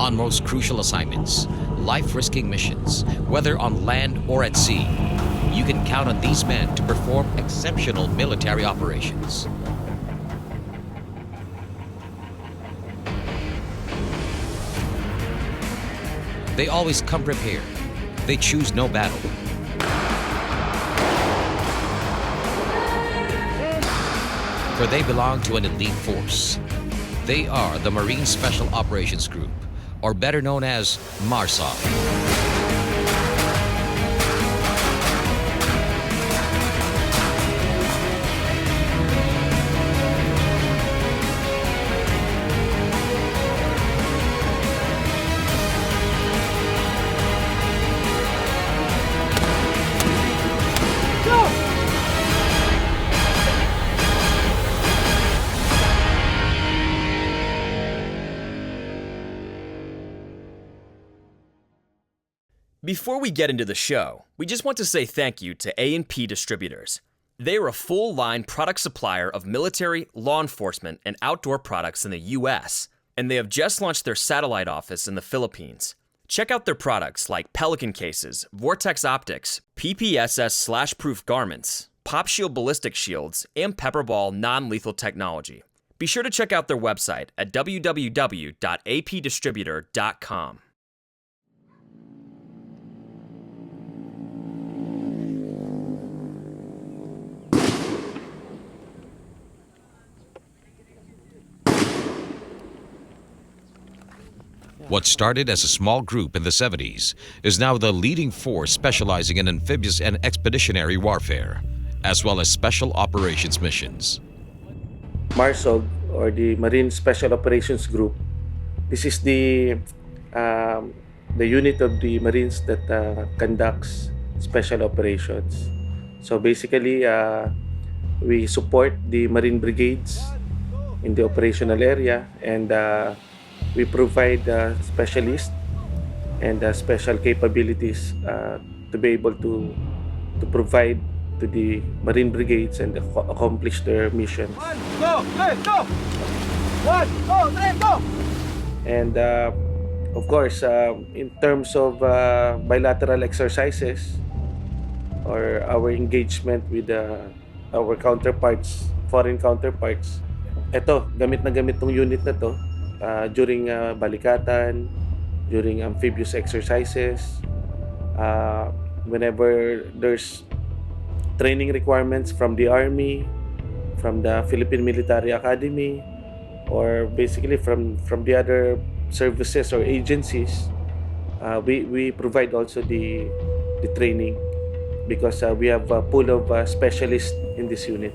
On most crucial assignments, life-risking missions, whether on land or at sea, you can count on these men to perform exceptional military operations. They always come prepared. They choose no battle. For they belong to an elite force. They are the Marine Special Operations Group, or better known as MARSOG. Before we get into the show, we just want to say thank you to A&P Distributors. They are a full-line product supplier of military, law enforcement, and outdoor products in the U.S., and they have just launched their satellite office in the Philippines. Check out their products like Pelican cases, Vortex optics, PPSS/proof garments, Pop Shield ballistic shields, and Pepperball non-lethal technology. Be sure to check out their website at www.apdistributor.com. What started as a small group in the 70s is now the leading force specializing in amphibious and expeditionary warfare, as well as special operations missions. MARSOG, or the Marine Special Operations Group, this is the unit of the Marines that conducts special operations. So basically, we support the Marine brigades in the operational area, and we provide specialists and special capabilities to be able to provide to the Marine brigades and accomplish their missions. 1, go, let's go! 1, go, let's go! And of course, in terms of bilateral exercises or our engagement with our counterparts, foreign counterparts, eto, gamit na gamit tong unit na to during balikatan, during amphibious exercises, whenever there's training requirements from the Army, from the Philippine Military Academy, or basically from the other services or agencies, we provide also the training, because we have a pool of specialists in this unit.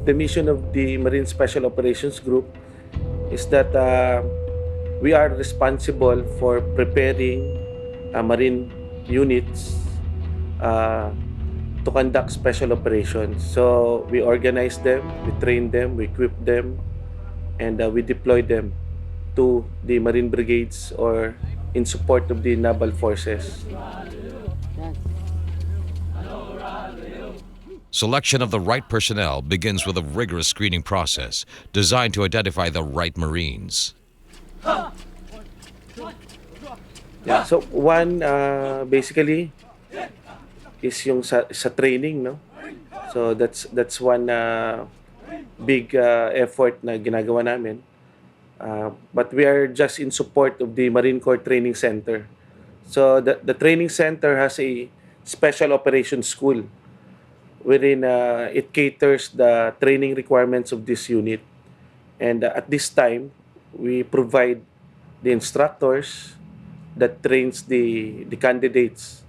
The mission of the Marine Special Operations Group is that we are responsible for preparing Marine units to conduct special operations. So we organize them, we train them, we equip them, and we deploy them to the Marine brigades or in support of the naval forces. Selection of the right personnel begins with a rigorous screening process designed to identify the right Marines. Yeah, so one basically is yung sa training, no? So that's one big effort na ginagawa namin. But we are just in support of the Marine Corps Training Center. So the training center has a special operations school wherein it caters the training requirements of this unit. And at this time, we provide the instructors that trains the candidates,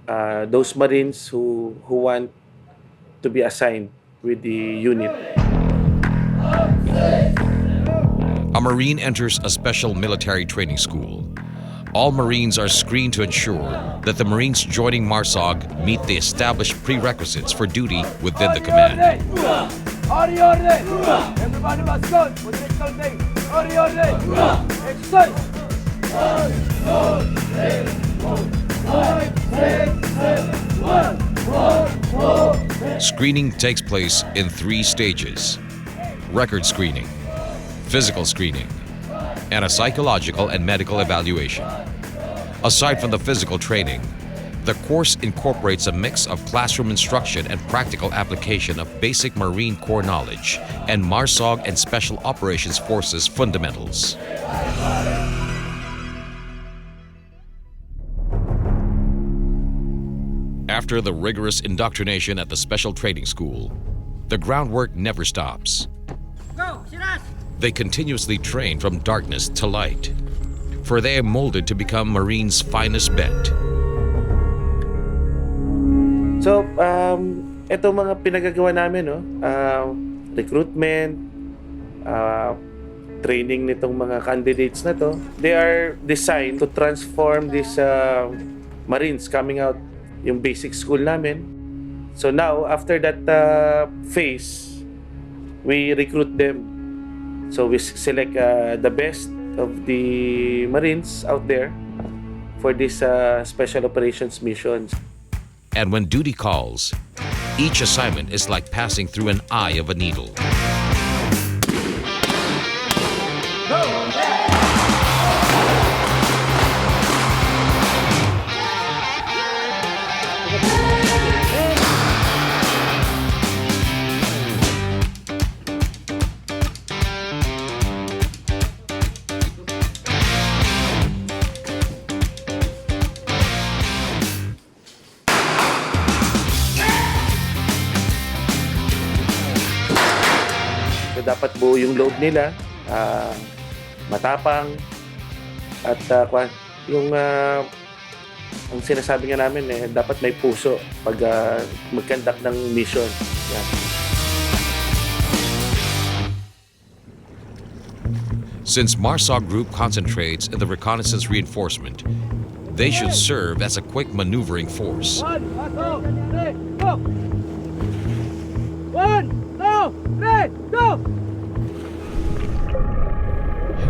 those Marines who want to be assigned with the unit. A Marine enters a special military training school. All Marines are screened to ensure that the Marines joining MARSOG meet the established prerequisites for duty within the command. Everybody must go. Exercise. Screening takes place in 3 stages. Record screening, physical screening, and a psychological and medical evaluation. Aside from the physical training, the course incorporates a mix of classroom instruction and practical application of basic Marine Corps knowledge and MARSOG and Special Operations Forces fundamentals. After the rigorous indoctrination at the Special Training School, the groundwork never stops. They continuously train from darkness to light, for they are molded to become Marines' finest bet. So, ito mga pinagagawa namin, no? Recruitment, training nitong mga candidates na to. They are designed to transform these Marines coming out yung basic school namin. So now, after that phase, we recruit them. So we select the best of the Marines out there for these special operations missions. And when duty calls, each assignment is like passing through an eye of a needle. Dapat buo yung load nila, matapang, at yung ang sinasabi nga namin dapat may puso pag mag-conduct ng mission. Yan. Since MARSOG Group concentrates in the reconnaissance reinforcement, they should serve as a quick maneuvering force. 1, 2, 3, go! 1, 2, 3, go!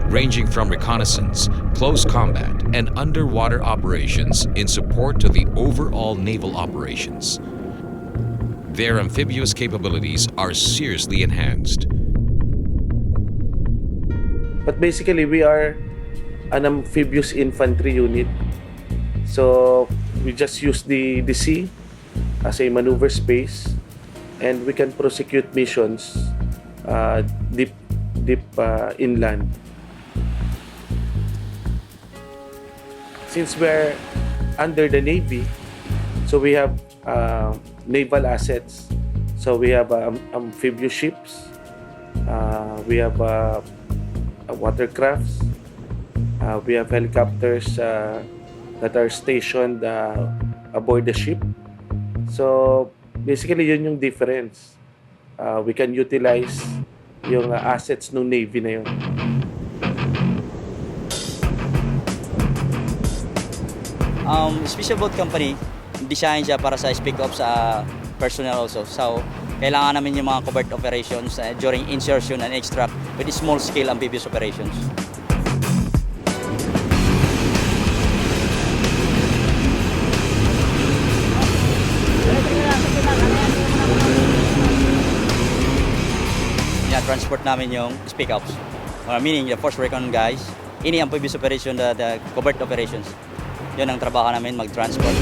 Ranging from reconnaissance, close combat, and underwater operations in support to the overall naval operations. Their amphibious capabilities are seriously enhanced. But basically, we are an amphibious infantry unit. So we just use the sea as a maneuver space, and we can prosecute missions deep inland. Since we're under the Navy, so we have naval assets. So we have amphibious ships, we have watercrafts, we have helicopters that are stationed aboard the ship. So basically yun yung difference. We can utilize yung assets ng Navy na yun. Special boat company, design siya para sa speak up sa personnel also. So, kailangan namin yung mga covert operations during insertion and extract with small scale amphibious operations. Transport namin yung speak ups, meaning the Force Recon guys, any amphibious operation, the covert operations. Yun ang trabaho namin, mag-transport.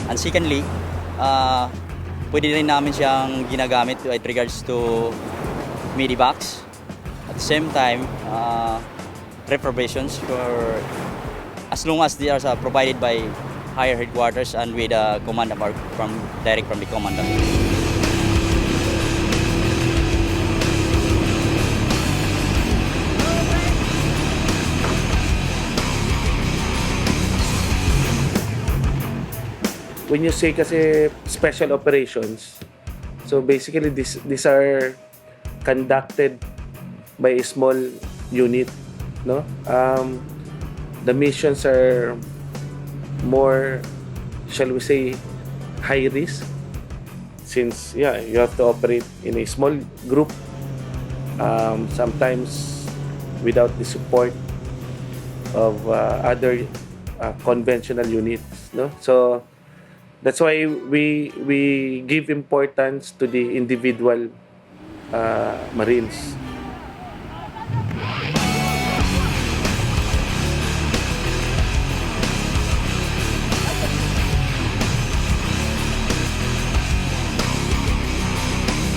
And secondly, pwede rin namin siyang ginagamit with regards to medivacs. At the same time, reprobations for as long as they are provided by higher headquarters and with a command direct from the commandant. When you say kasi special operations, so basically these are conducted by a small unit, no? The missions are more, shall we say, high risk, since you have to operate in a small group, sometimes without the support of other conventional units, no? So that's why we give importance to the individual Marines.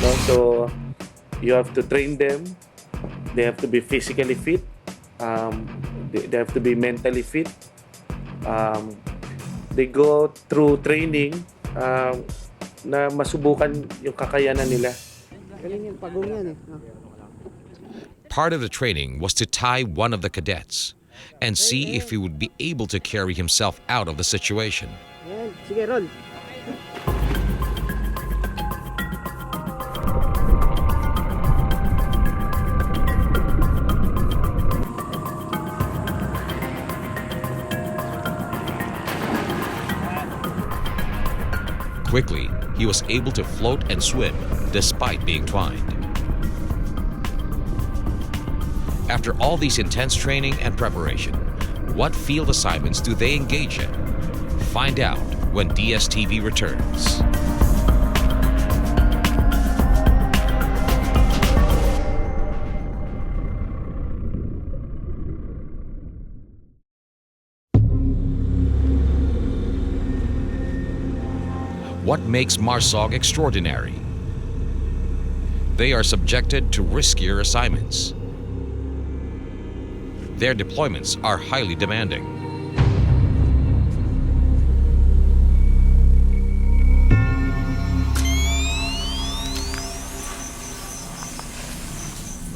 No? So you have to train them. They have to be physically fit. They have to be mentally fit. They go through training na masubukan yung kakayanan nila. Part of the training was to tie one of the cadets and see if he would be able to carry himself out of the situation. Sige, roll. Quickly, he was able to float and swim despite being twined. After all these intense training and preparation, what field assignments do they engage in? Find out when DSTV returns. What makes MARSOG extraordinary? They are subjected to riskier assignments. Their deployments are highly demanding.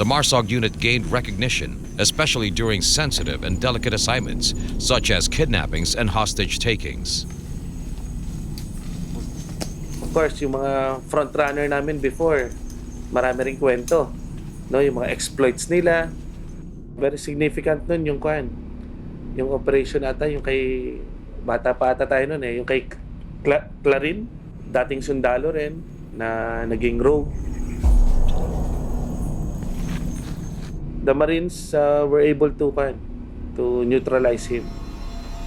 The MARSOG unit gained recognition, especially during sensitive and delicate assignments, such as kidnappings and hostage takings. Of course, yung mga front runner namin before, marami ring kwento, no? Yung mga exploits nila. Very significant nun yung yung operation ata, yung kay bata pa ata tayo nun yung kay Clarin, dating sundalo rin na naging rogue. The Marines were able to neutralize him.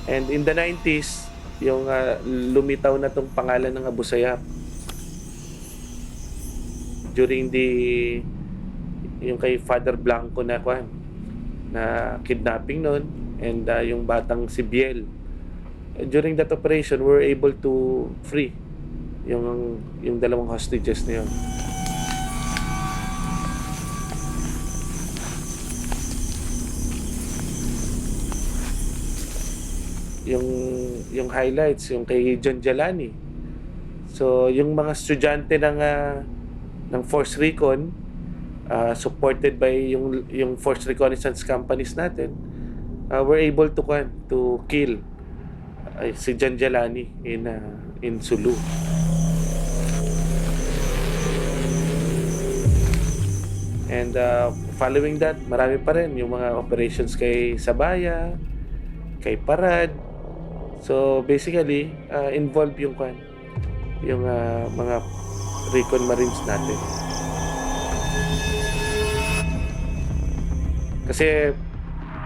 And in the 90s, yung lumitaw na tong pangalan ng Abu Sayyaf during yung kay Father Blanco na na kidnapping noon, and yung batang si Biel. During that operation, we were able to free yung dalawang hostages na yun. Yung highlights, yung kay John Jalani. So, yung mga estudyante ng Force Recon, supported by yung Force Reconnaissance companies natin, were able to kill si John Jalani in Sulu. And following that, marami pa rin yung mga operations kay Sabaya, kay Parad. So basically, involved yung mga Recon Marines natin. Kasi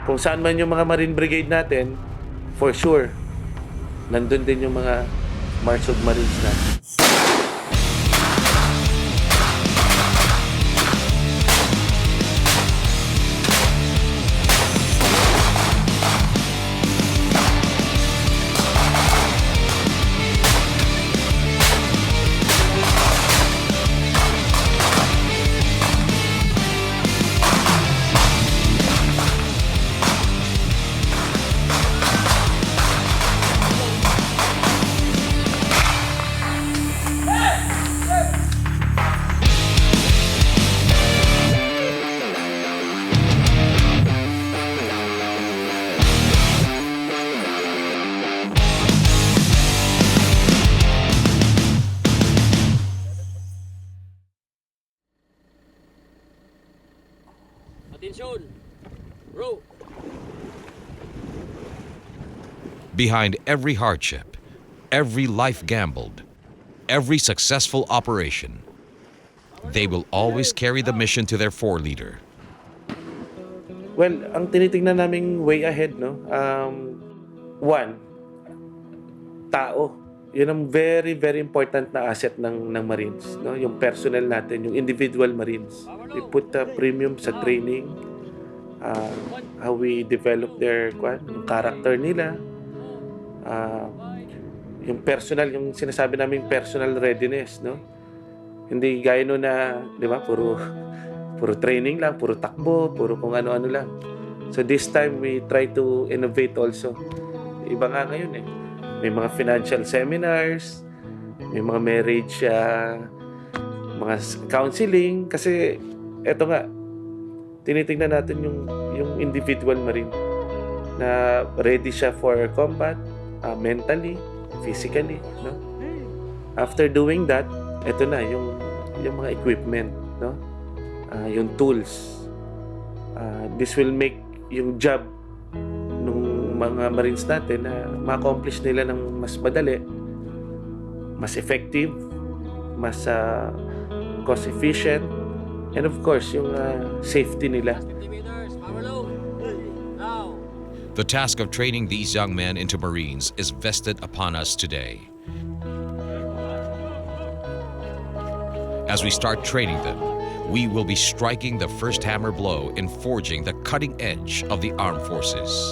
kung saan man yung mga Marine Brigade natin, for sure, nandun din yung mga MARSOG Marines natin. Behind every hardship, every life gambled, every successful operation, they will always carry the mission to their fore leader. Well, ang tinitingnan naming way ahead, no? one, tao. Yun ang very, very important na asset ng Marines. No? Yung personnel natin, yung individual Marines. We put a premium sa training, how we develop their yung character nila, yung personal, yung sinasabi namin personal readiness. No? Hindi gaya no na, di ba, puro training lang, puro takbo, puro kung ano-ano lang. So this time, we try to innovate also. Iba nga ngayon eh. May mga financial seminars, may mga marriage, mga counseling. Kasi, eto nga, tinitingnan natin yung individual Marine na ready siya for combat, mentally, physically. No? After doing that, eto na, yung mga equipment, no? Yung tools. This will make yung job mga Marines natin na ma-accomplish nila ng mas madali, mas effective, mas cost efficient, and of course, yung safety nila. The task of training these young men into Marines is vested upon us today. As we start training them, we will be striking the first hammer blow in forging the cutting edge of the armed forces.